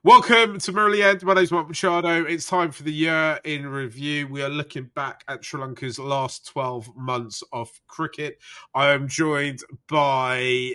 Welcome to Murali End. My name's Machado. It's time for the year in review. We are looking back at Sri Lanka's last 12 months of cricket. I am joined by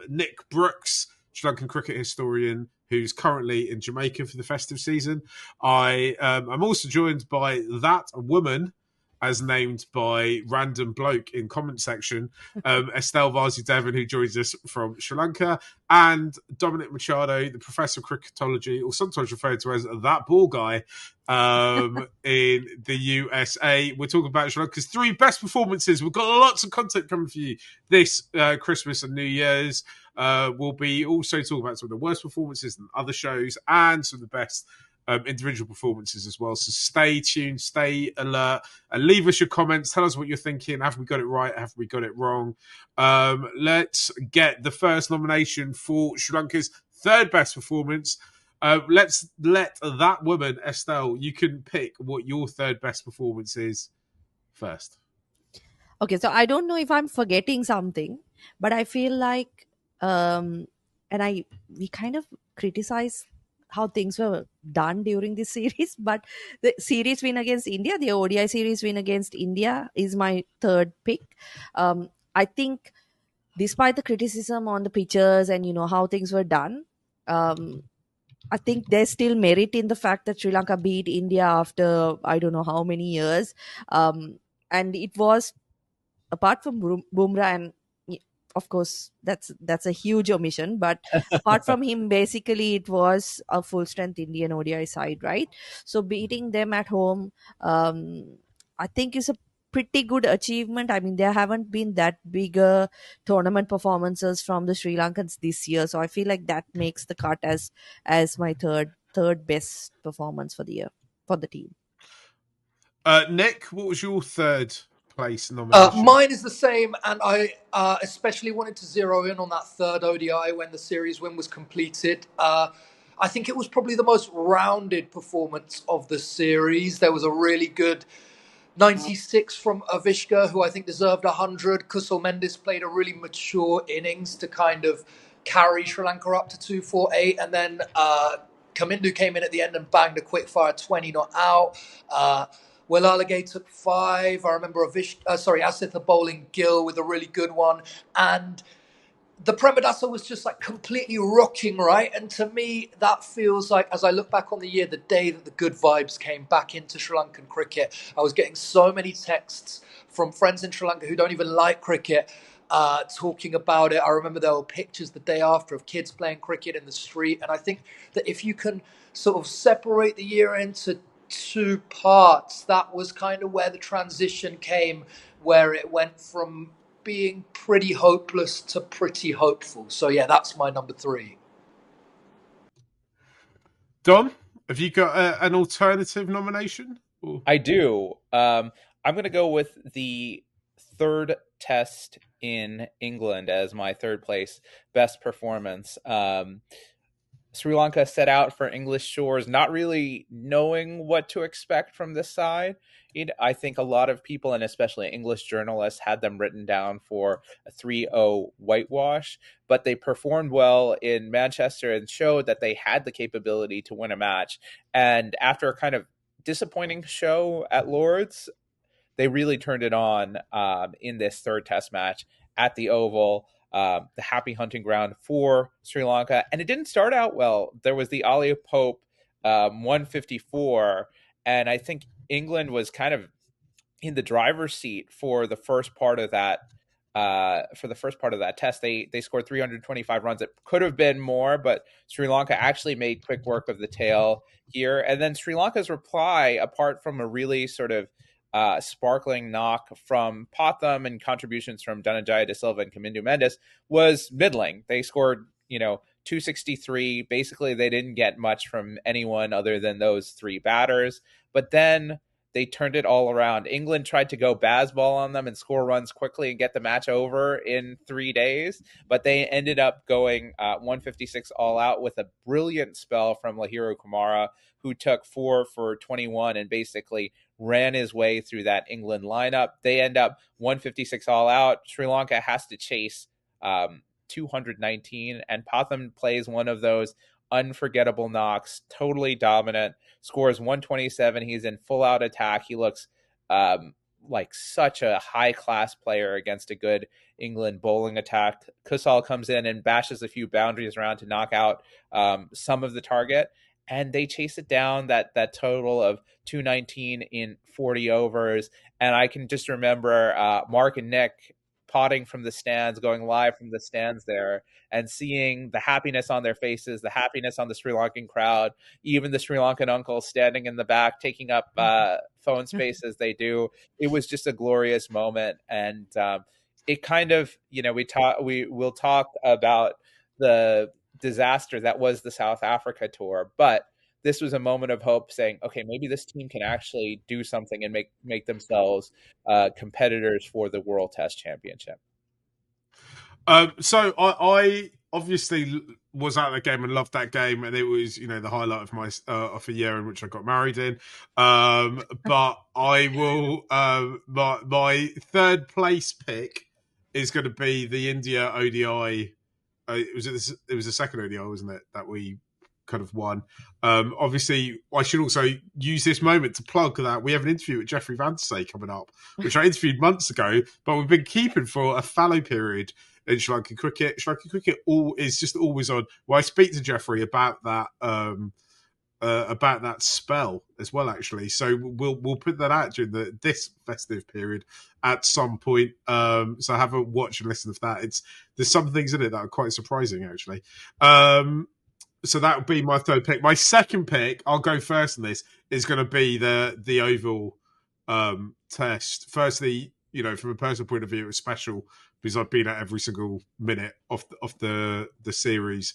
Nick Brookes, Sri Lankan cricket historian, who's currently in Jamaica for the festive season. I'm also joined by that woman, as named by random bloke in comment section, Estelle Vasudevan, who joins us from Sri Lanka, and Dominic Machado, the professor of cricketology, or sometimes referred to as that ball guy, in the USA. We're talking about Sri Lanka's three best performances. We've got lots of content coming for you this Christmas and New Year's. We'll be also talking about some of the worst performances and other shows, and some of the best individual performances as well. So stay tuned, stay alert, and leave us your comments. Tell us what you're thinking. Have we got it right? Have we got it wrong? Let's get the first nomination for Sri Lanka's third best performance. Let's let that woman, Estelle, you can pick what your third best performance is first. Okay, so I don't know if I'm forgetting something, but I feel like, we kind of criticize how things were done during this series, but the series win against India, the ODI series win against India, is my third pick. I think, despite the criticism on the pitches and how things were done, I think there's still merit in the fact that Sri Lanka beat India after I don't know how many years, and it was, apart from Bumrah, and of course that's a huge omission, but apart from him, basically it was a full strength Indian ODI side, right? So beating them at home, I think is a pretty good achievement. I mean, there haven't been that bigger tournament performances from the Sri Lankans this year, so I feel like that makes the cut as my third best performance for the year for the team. Nick, what was your third place nomination? Mine is the same, and I especially wanted to zero in on that third ODI when the series win was completed. I think it was probably the most rounded performance of the series. There was a really good 96 from Avishka, who I think deserved 100. Kusal Mendis played a really mature innings to kind of carry Sri Lanka up to 248, and then Kamindu came in at the end and banged a quick fire 20 not out. Will Alagay took 5. I remember Asitha bowling Gill with a really good one. And the Premadasa was just like completely rocking, right? And to me, that feels like, as I look back on the year, the day that the good vibes came back into Sri Lankan cricket. I was getting so many texts from friends in Sri Lanka who don't even like cricket, talking about it. I remember there were pictures the day after of kids playing cricket in the street. And I think that if you can sort of separate the year into two parts, that was kind of where the transition came, where it went from being pretty hopeless to pretty hopeful. So yeah, that's my number 3. Dom, have you got an alternative nomination? Or? I do. I'm going to go with the third test in England as my third place best performance. Sri Lanka set out for English shores not really knowing what to expect from this side. I think a lot of people, and especially English journalists, had them written down for a 3-0 whitewash, but they performed well in Manchester and showed that they had the capability to win a match. And after a kind of disappointing show at Lord's, they really turned it on in this third test match at the Oval. The happy hunting ground for Sri Lanka. And it didn't start out well. There was the Ali Pope 154, and I think England was kind of in the driver's seat for the first part of that. Test, they scored 325 runs. It could have been more, but Sri Lanka actually made quick work of the tail here. And then Sri Lanka's reply, apart from a really sort of sparkling knock from Pathum and contributions from Dhananjaya De Silva and Kamindu Mendis, was middling. They scored, 263. Basically, they didn't get much from anyone other than those three batters. But then they turned it all around. England tried to go Bazball on them and score runs quickly and get the match over in 3 days, but they ended up going 156 all out with a brilliant spell from Lahiru Kumara, who took 4 for 21 and basically ran his way through that England lineup. They end up 156 all out. Sri Lanka has to chase 219, and Pathum plays one of those unforgettable knocks, totally dominant, scores 127. He's in full out attack. He looks like such a high class player against a good England bowling attack. Kusal comes in and bashes a few boundaries around to knock out some of the target, and they chase it down that total of 219 in 40 overs. And I can just remember Mark and Nick potting from the stands, going live from the stands there, and seeing the happiness on their faces, the happiness on the Sri Lankan crowd, even the Sri Lankan uncles standing in the back, taking up phone space as they do. It was just a glorious moment. And it kind of, we will talk about the disaster that was the South Africa tour, but this was a moment of hope, saying, okay, maybe this team can actually do something and make themselves competitors for the World Test Championship. So I obviously was at the game and loved that game, and it was the highlight of my of a year in which I got married in. But I will my third place pick is going to be the India ODI. It was the second ODI, wasn't it, that we kind of won. Obviously, I should also use this moment to plug that we have an interview with Jeffrey Van Vanderstay coming up, which I interviewed months ago, but we've been keeping for a fallow period in Sri Lankan cricket. Sri Lankan cricket is just always on. Well, I speak to Jeffrey about that spell as well, actually. So we'll put that out during this festive period at some point. So have a watch and listen to that. There's some things in it that are quite surprising, actually. So that would be my third pick. My second pick, I'll go first in this, is going to be the Oval Test. Firstly, from a personal point of view, it was special because I've been at every single minute of the series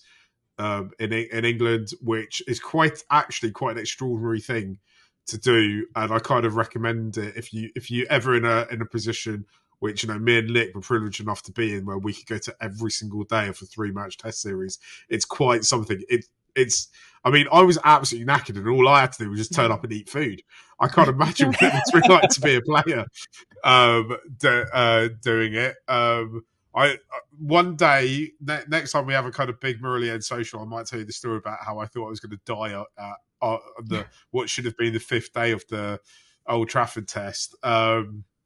in England, which is quite an extraordinary thing to do, and I kind of recommend it if you ever in a position which me and Nick were privileged enough to be in, where we could go to every single day of a 3-match Test series. It's quite something. I mean, I was absolutely knackered, and all I had to do was just turn up and eat food. I can't imagine what it's really like to be a player doing it. One day, next time we have a kind of big Murali End social, I might tell you the story about how I thought I was going to die at what should have been the 5th day of the Old Trafford Test.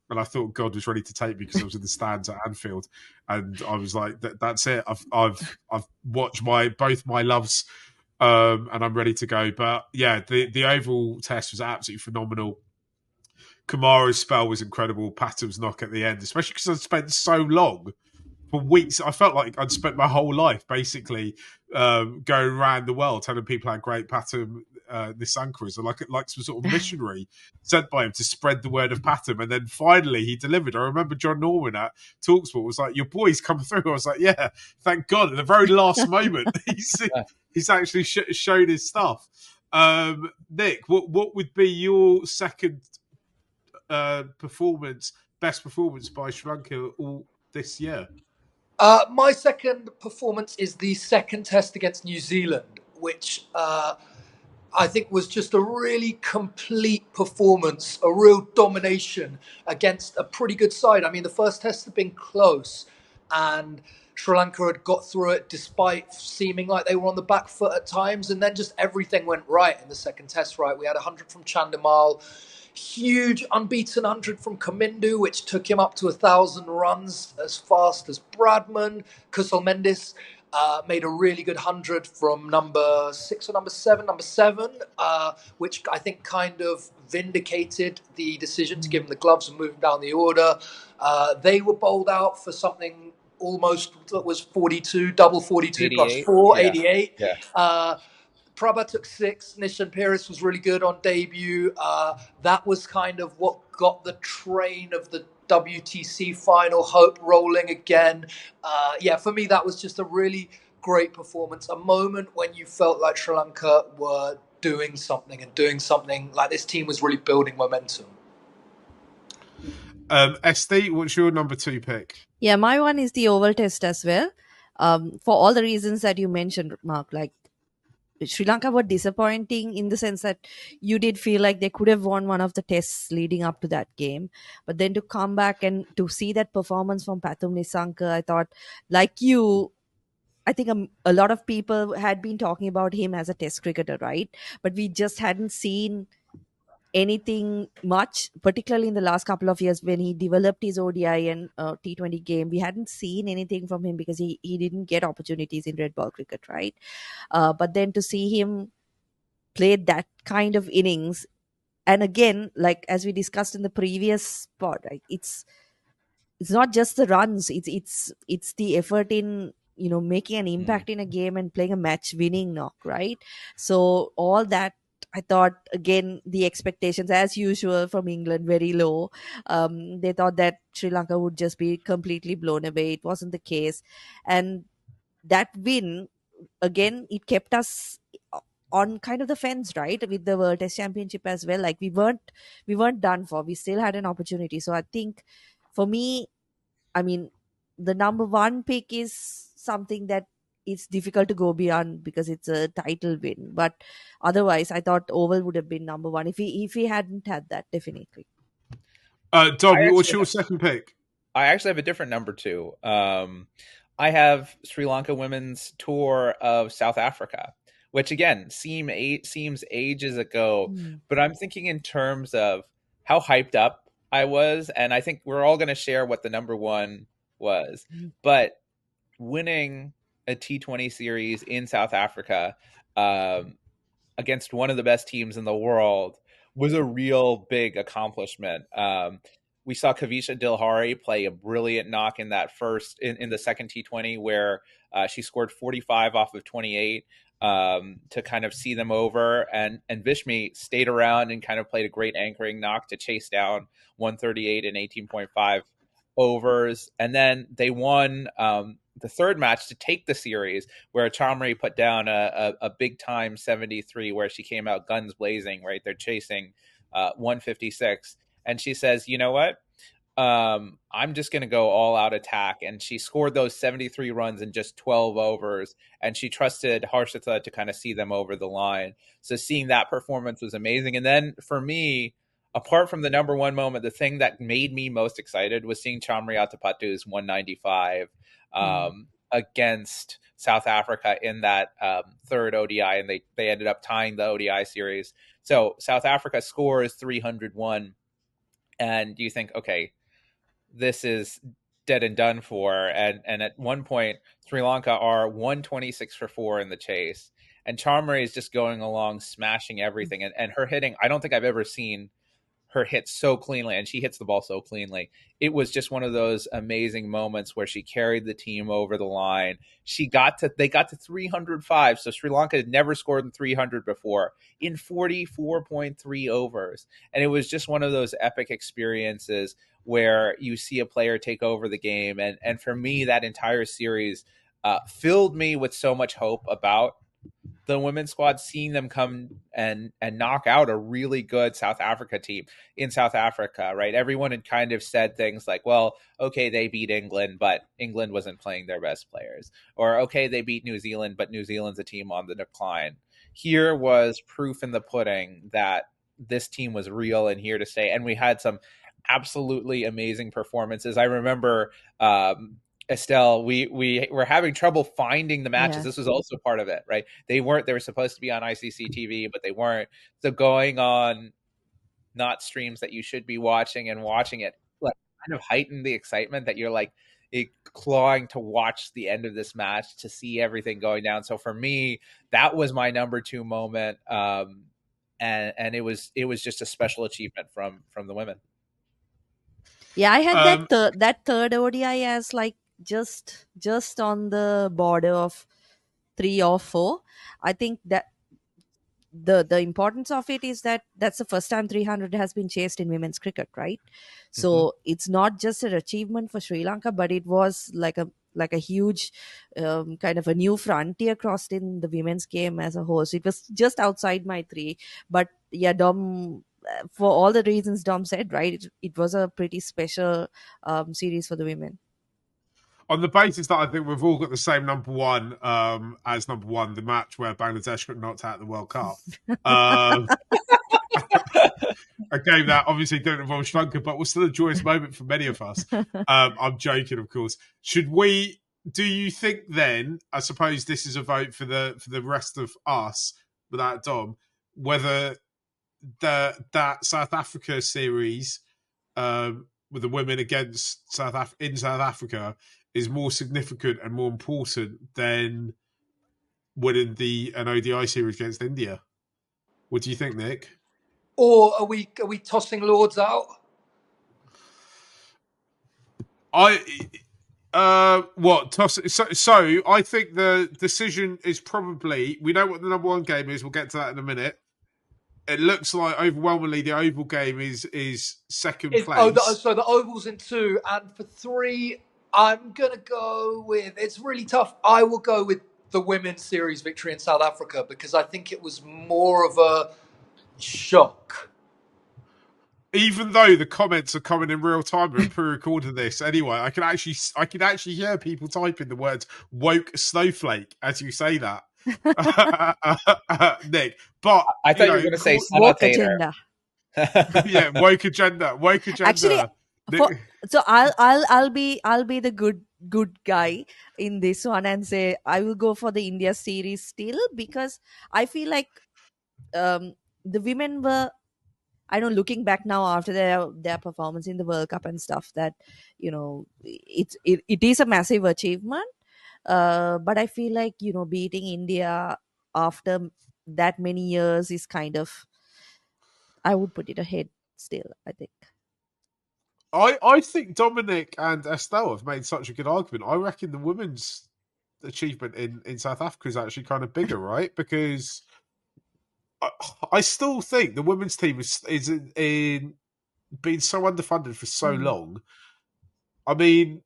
And I thought God was ready to take me because I was in the stands at Anfield, and I was like, "That's it. I've watched both my loves, and I'm ready to go." But yeah, the Oval Test was absolutely phenomenal. Kumari's spell was incredible. Pathum's knock at the end, especially because I'd spent so long. For weeks, I felt like I'd spent my whole life basically going around the world telling people how great Pathum Nissanka is, like some sort of missionary sent by him to spread the word of Pathum. And then finally he delivered. I remember John Norman at Talksport was like, "Your boy's come through." I was like, "Yeah, thank God." At the very last moment, he's actually shown his stuff. Nick, what would be your second best performance by Sri Lanka all this year? My second performance is the second test against New Zealand, which I think was just a really complete performance, a real domination against a pretty good side. I mean, the first test had been close, and Sri Lanka had got through it despite seeming like they were on the back foot at times, and then just everything went right in the second test, right? We had 100 from Chandimal, huge unbeaten 100 from Kamindu, which took him up to 1,000 runs as fast as Bradman. Kusal Mendis made a really good 100 from number 6 or number 7, which I think kind of vindicated the decision to give him the gloves and move him down the order. They were bowled out for something almost that was 42, double 42 plus 4, 88. Yeah. Prabha took 6. Nishan Paris was really good on debut. That was kind of what got the train of the WTC final hope rolling again. For me, that was just a really great performance. A moment when you felt like Sri Lanka were doing something like this team was really building momentum. Estelle, what's your number 2 pick? Yeah, my one is the Oval Test as well. For all the reasons that you mentioned, Mark, like Sri Lanka were disappointing in the sense that you did feel like they could have won one of the tests leading up to that game. But then to come back and to see that performance from Pathum Nissanka, I thought, like you, I think a lot of people had been talking about him as a test cricketer, right? But we just hadn't seen anything much, particularly in the last couple of years when he developed his ODI and T20 game. We hadn't seen anything from him because he didn't get opportunities in red ball cricket, right? But then to see him play that kind of innings, and again, like as we discussed in the previous spot, right? It's not just the runs, it's the effort in making an impact in a game and playing a match winning knock, right? So all that, I thought, again, the expectations as usual from England very low. They thought that Sri Lanka would just be completely blown away. It wasn't the case. And that win, again, it kept us on kind of the fence, right, with the World Test Championship as well. Like we weren't done for, we still had an opportunity. So I think for me, I mean, the number one pick is something that it's difficult to go beyond because it's a title win. But otherwise, I thought Oval would have been number one if he hadn't had that, definitely. Dom, what's your second pick? I actually have a different number two. I have Sri Lanka women's tour of South Africa, which again seems ages ago, but I'm thinking in terms of how hyped up I was, and I think we're all going to share what the number one was. But winning a T20 series in South Africa against one of the best teams in the world was a real big accomplishment. We saw Kavisha Dilhari play a brilliant knock in that in the second T20 where she scored 45 off of 28 to kind of see them over. And Vishmi stayed around and kind of played a great anchoring knock to chase down 138 and 18.5 overs. And then they won the third match to take the series where Chamari put down a big time 73 where she came out guns blazing, right? They're chasing 156. And she says, you know what? I'm just going to go all out attack. And she scored those 73 runs in just 12 overs. And she trusted Harshita to kind of see them over the line. So seeing that performance was amazing. And then for me, apart from the number one moment, the thing that made me most excited was seeing Chamari Atapatu's 195 against South Africa in that third ODI. And they ended up tying the ODI series. So South Africa scores 301. And you think, okay, this is dead and done for. And at one point, Sri Lanka are 126 for 4 in the chase. And Chamari is just going along, smashing everything. And her hitting, I don't think I've ever seen her hit so cleanly, and she hits the ball so cleanly. It was just one of those amazing moments where she carried the team over the line. They got to 305. So Sri Lanka had never scored in 300 before in 44.3 overs. And it was just one of those epic experiences where you see a player take over the game. And for me, that entire series filled me with so much hope about the women's squad, seeing them come and knock out a really good South Africa team in South Africa, right? Everyone had kind of said things like, well, okay, they beat England, but England wasn't playing their best players. Or, okay, they beat New Zealand, but New Zealand's a team on the decline. Here was proof in the pudding that this team was real and here to stay. And we had some absolutely amazing performances. I remember Estelle, we were having trouble finding the matches. Yeah. This was also part of it, right? They were supposed to be on ICC TV, but they weren't. So going on not streams that you should be watching and watching it, like, kind of heightened the excitement that you're like clawing to watch the end of this match to see everything going down. So for me, that was my number two moment. And it was just a special achievement from the women. Yeah, I had that third ODI as like just on the border of 3 or 4. I think that the importance of it is that that's the first time 300 has been chased in women's cricket, right? So it's not just an achievement for Sri Lanka, but it was like a huge kind of a new frontier crossed in the women's game as a whole. So it was just outside my 3. But yeah, Dom, for all the reasons Dom said, right, it was a pretty special series for the women. On the basis that I think we've all got the same number one as number one, the match where Bangladesh got knocked out of the World Cup. A game that obviously didn't involve Sri Lanka, but was still a joyous moment for many of us. I'm joking, of course. Should we do you think then? I suppose this is a vote for the rest of us, without Dom, whether that South Africa series with the women against in South Africa is more significant and more important than winning an ODI series against India. What do you think, Nick? Or are we tossing Lords out? What toss? So I think the decision is probably, we know what the number one game is. We'll get to that in a minute. It looks like overwhelmingly the Oval game is second place. So the Oval's in 2, and for 3, I'm gonna go with. It's really tough. I will go with the women's series victory in South Africa because I think it was more of a shock. Even though the comments are coming in real time, we're pre-recording this anyway. I can actually hear people typing the words "woke snowflake" as you say that, Nick. But I thought you were going to say woke senator. agenda. Yeah, woke agenda. Actually, so I'll be the good guy in this one and say I will go for the India series still, because I feel like the women were, I know, looking back now after their performance in the World Cup and stuff, that it is a massive achievement. But I feel like beating India after that many years is kind of, I would put it ahead still, I think. I think Dominic and Estelle have made such a good argument. I reckon the women's achievement in South Africa is actually kind of bigger, right? Because I still think the women's team is in been so underfunded for so long. I mean,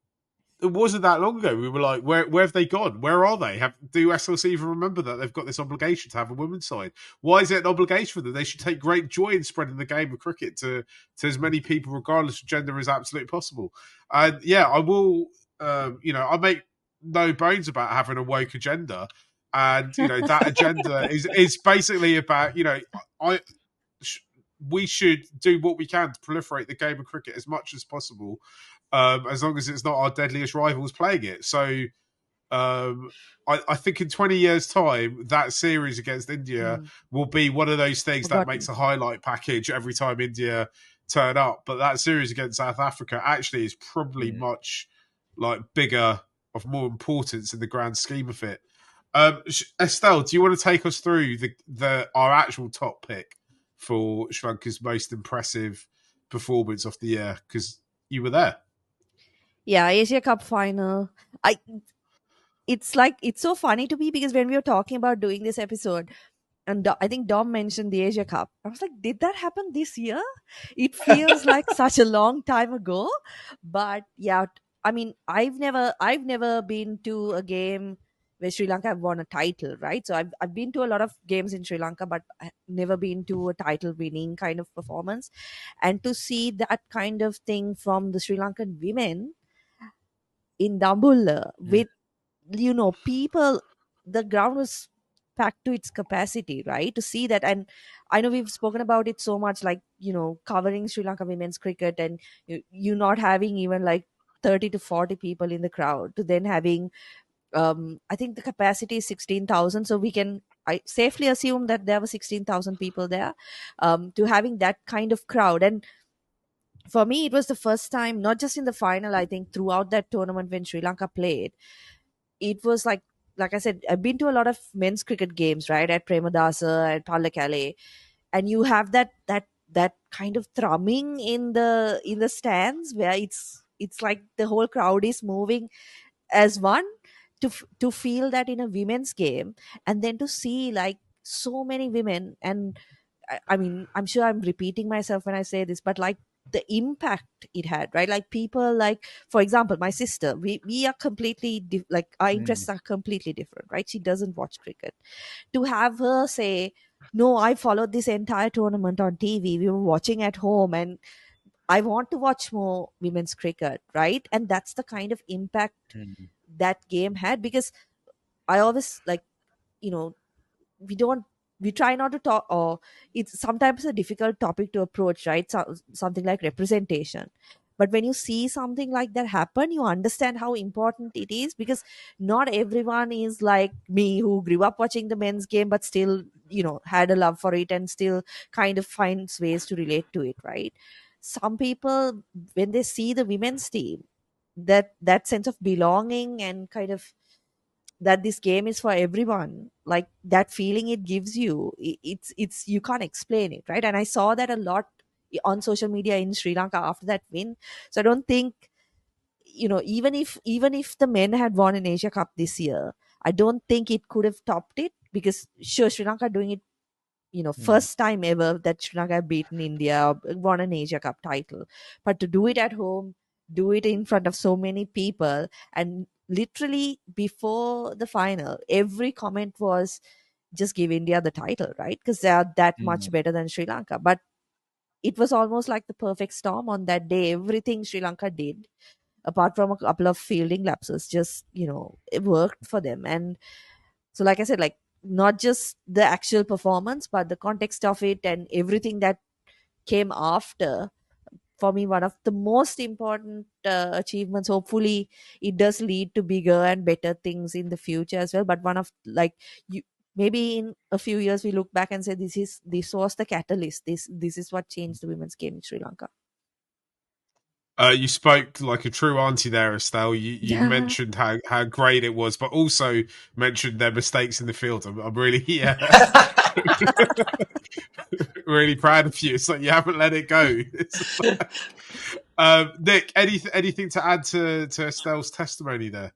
it wasn't that long ago. We were like, where have they gone? Where are they? Do SLC even remember that they've got this obligation to have a women's side? Why is it an obligation for them? They should take great joy in spreading the game of cricket to as many people, regardless of gender, as absolutely possible. And yeah, I will. I make no bones about having a woke agenda, and that agenda is basically about we should do what we can to proliferate the game of cricket as much as possible, as long as it's not our deadliest rivals playing it. So I think in 20 years' time, that series against India will be one of those things that makes a highlight package every time India turn up. But that series against South Africa actually is probably much bigger, of more importance in the grand scheme of it. Estelle, do you want to take us through our actual top pick for Sri Lanka's most impressive performance of the year? Because you were there. Yeah, Asia Cup final. It's so funny to me because when we were talking about doing this episode, and I think Dom mentioned the Asia Cup, I was like, did that happen this year? It feels like such a long time ago. But yeah, I mean, I've never been to a game where Sri Lanka have won a title, right? So I've been to a lot of games in Sri Lanka, but I've never been to a title winning kind of performance. And to see that kind of thing from the Sri Lankan women in Dambulla with people, the ground was packed to its capacity, right? To see that, and I know we've spoken about it so much, covering Sri Lanka women's cricket, and you not having even 30 to 40 people in the crowd, to then having I think the capacity is 16,000, so I safely assume that there were 16,000 people there, to having that kind of crowd. And for me, it was the first time, not just in the final, I think throughout that tournament when Sri Lanka played, it was like I said, I've been to a lot of men's cricket games, right, at Premadasa, at Pallekele, and you have that kind of thrumming in the stands where it's like the whole crowd is moving as one, to feel that in a women's game, and then to see so many women. And I mean, I'm sure I'm repeating myself when I say this, but the impact it had, right? People, for example, my sister, we are completely our interests are completely different, right? She doesn't watch cricket. To have her say, no, I followed this entire tournament on TV, we were watching at home, and I want to watch more women's cricket, right? And that's the kind of impact that game had. Because I always we try not to talk, or it's sometimes a difficult topic to approach, right? Something like representation. But when you see something like that happen, you understand how important it is, because not everyone is like me, who grew up watching the men's game but still, had a love for it and still kind of finds ways to relate to it, right? Some people, when they see the women's team, that sense of belonging and kind of that this game is for everyone, like that feeling it gives you, it's you can't explain it, right? And I saw that a lot on social media in Sri Lanka after that win. So I don't think, even if the men had won an Asia Cup this year, I don't think it could have topped it, because sure, Sri Lanka doing it, first time ever that Sri Lanka have beaten India, won an Asia Cup title. But to do it at home, do it in front of so many people, and literally before the final, every comment was just give India the title, right? Because they are that much better than Sri Lanka. But it was almost like the perfect storm on that day. Everything Sri Lanka did, apart from a couple of fielding lapses, just, it worked for them. And so, like I said, like, not just the actual performance, but the context of it and everything that came after. For me, one of the most important achievements. Hopefully, it does lead to bigger and better things in the future as well. But one of, like, you, maybe in a few years we look back and say this was the catalyst. This is what changed the women's game in Sri Lanka. You spoke like a true auntie there, Estelle. You mentioned how great it was, but also mentioned their mistakes in the field. I'm really really proud of you. It's like you haven't let it go. Nick, anything to add to Estelle's testimony there?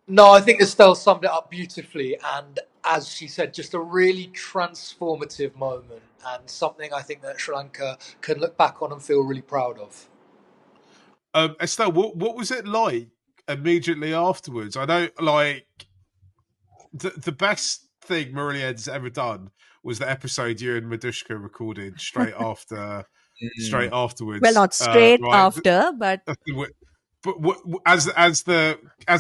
No, I think Estelle summed it up beautifully. And as she said, just a really transformative moment, and something I think that Sri Lanka can look back on and feel really proud of. Estelle, what was it like immediately afterwards? I know, like, the best thing Murali End has ever done was the episode you and Madushka recorded straight afterwards. Well, not straight right? after, but as the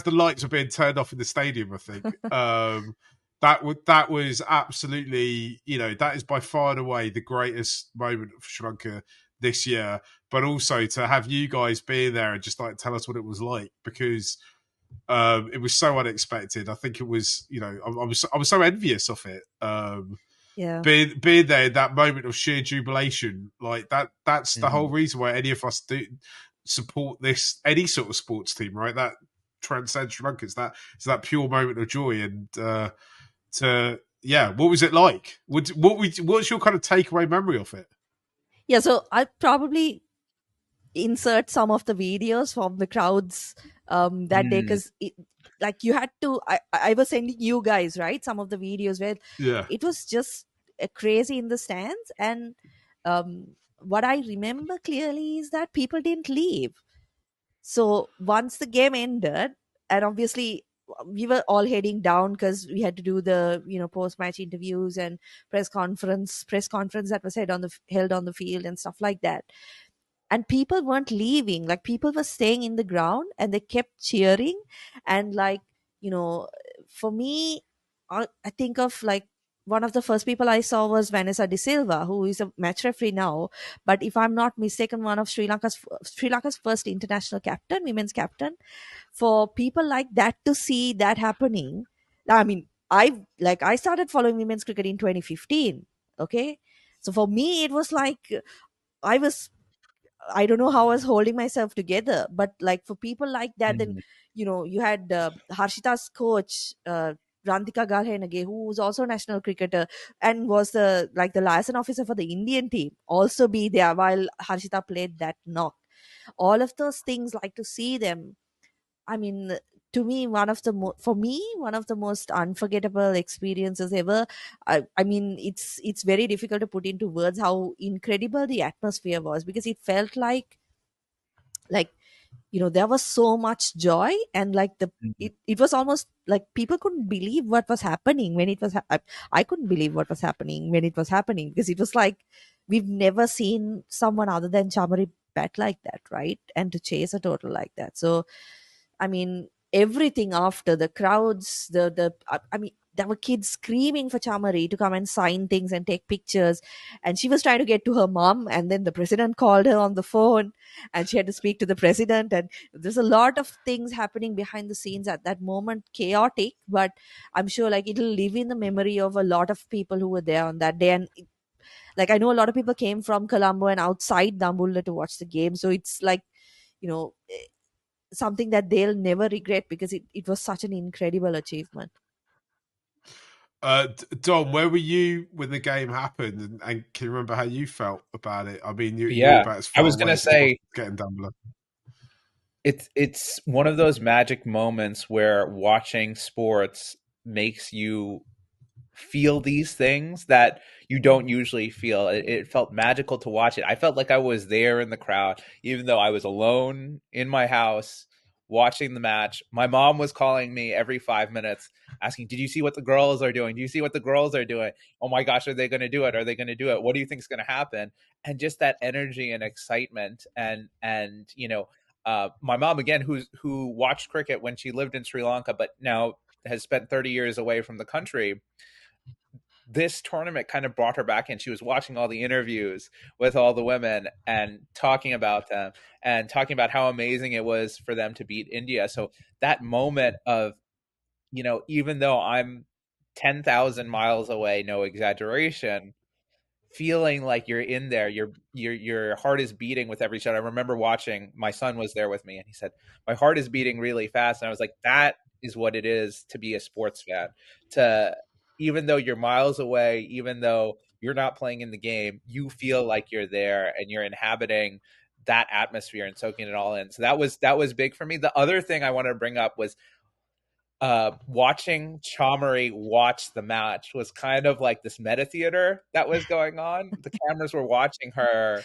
lights were being turned off in the stadium, I think that was absolutely, that is by far and away the greatest moment of Sri Lanka this year. But also to have you guys being there and just like tell us what it was like, because it was so unexpected. I think it was, I was so envious of it. yeah, Being there in that moment of sheer jubilation, like that's the whole reason why any of us do support any sort of sports team, right? That transcends Sri Lanka. It's that pure moment of joy. And what was it like? What's your kind of takeaway memory of it? Yeah, so I'll probably insert some of the videos from the crowds that day, because like you had to, I was sending you guys, right, some of the videos where it was just crazy in the stands. And what I remember clearly is that people didn't leave. So once the game ended, and obviously we were all heading down because we had to do the post-match interviews and press conference that was held on the field and stuff like that. And people weren't leaving. Like, people were staying in the ground and they kept cheering. And like, for me, I think of, like, one of the first people I saw was Vanessa De Silva, who is a match referee now, but if I'm not mistaken, one of Sri Lanka's first international captain, women's captain. For people like that to see that happening, I mean, I started following women's cricket in 2015. Okay, so for me it was like I don't know how I was holding myself together, but like for people like that, then you had Harshita's coach, Rantika Galhenage, who was also a national cricketer and was the liaison officer for the Indian team, also be there while Harshita played that knock. All of those things, like, to see them, I mean, to me, one of the most unforgettable experiences ever. I mean, it's very difficult to put into words how incredible the atmosphere was, because it felt like there was so much joy. And like it was almost like people couldn't believe what was happening when it was I couldn't believe what was happening when it was happening, because it was like we've never seen someone other than Chamari bat like that, right? And to chase a total like that. So I mean, everything after, the crowds, I mean, there were kids screaming for Chamari to come and sign things and take pictures. And she was trying to get to her mom, and then the president called her on the phone, and she had to speak to the president. And there's a lot of things happening behind the scenes at that moment, chaotic, but I'm sure like it'll live in the memory of a lot of people who were there on that day. And like I know a lot of people came from Colombo and outside Dambulla to watch the game, so it's like, you know, something that they'll never regret, because it was such an incredible achievement. Dom, where were you when the game happened, and can you remember how you felt about it? I mean, you're Yeah, about as I far was away gonna as say getting down below. it's one of those magic moments where watching sports makes you feel these things that you don't usually feel. It felt magical to watch it. I felt like I was there in the crowd, even though I was alone in my house watching the match. My mom was calling me every 5 minutes asking, did you see what the girls are doing? Do you see what the girls are doing? Oh my gosh, are they going to do it? Are they going to do it? What do you think is going to happen? And just that energy and excitement. And you know, my mom, again, who watched cricket when she lived in Sri Lanka, but now has spent 30 years away from the country, this tournament kind of brought her back in. She was watching all the interviews with all the women and talking about them and talking about how amazing it was for them to beat India. So that moment of, you know, even though I'm 10,000 miles away, no exaggeration, feeling like you're in there, your heart is beating with every shot. I remember watching, my son was there with me, and he said, my heart is beating really fast. And I was like, that is what it is to be a sports fan. To, even though you're miles away, even though you're not playing in the game, you feel like you're there and you're inhabiting that atmosphere and soaking it all in. So that was big for me. The other thing I wanted to bring up was watching Chamari watch the match was kind of like this meta theater that was going on. The cameras were watching her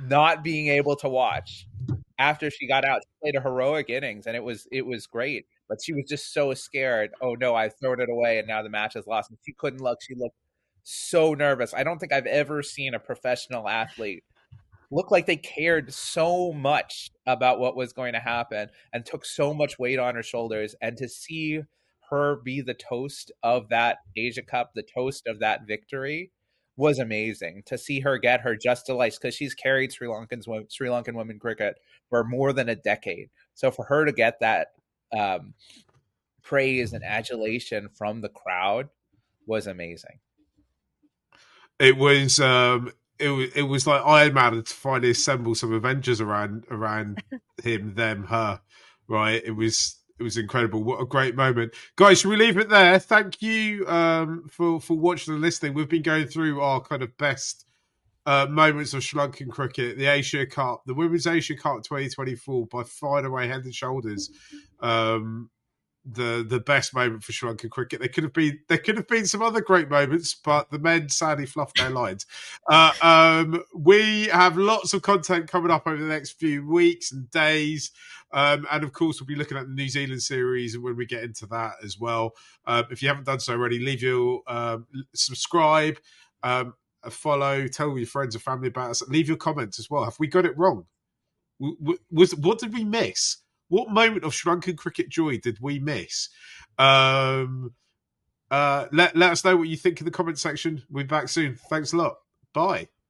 not being able to watch after she got out. She played a heroic innings, and it was great. But she was just so scared. Oh no, I've thrown it away, and now the match is lost. And she couldn't look. She looked so nervous. I don't think I've ever seen a professional athlete look like they cared so much about what was going to happen and took so much weight on her shoulders. And to see her be the toast of that Asia Cup, the toast of that victory, was amazing. To see her get her just delights, because she's carried Sri Lankan women cricket for more than a decade. So for her to get that praise and adulation from the crowd was amazing. It was it was like Iron Man had to finally assemble some Avengers around him, them, her. Right? It was incredible. What a great moment, guys! Should we leave it there? Thank you for watching and listening. We've been going through our kind of best moments of Sri Lankan cricket, the Asia Cup, the Women's Asia Cup 2024, by far and away, head and shoulders. The best moment for Sri Lankan cricket. There could have been some other great moments, but the men sadly fluffed their lines. We have lots of content coming up over the next few weeks and days. And of course, we'll be looking at the New Zealand series when we get into that as well. If you haven't done so already, leave your subscribe, a follow, tell your friends and family about us, leave your comments as well. Have we got it wrong? What did we miss? What moment of Sri Lankan cricket joy did we miss? Let us know what you think in the comment section. We'll be back soon. Thanks a lot. Bye.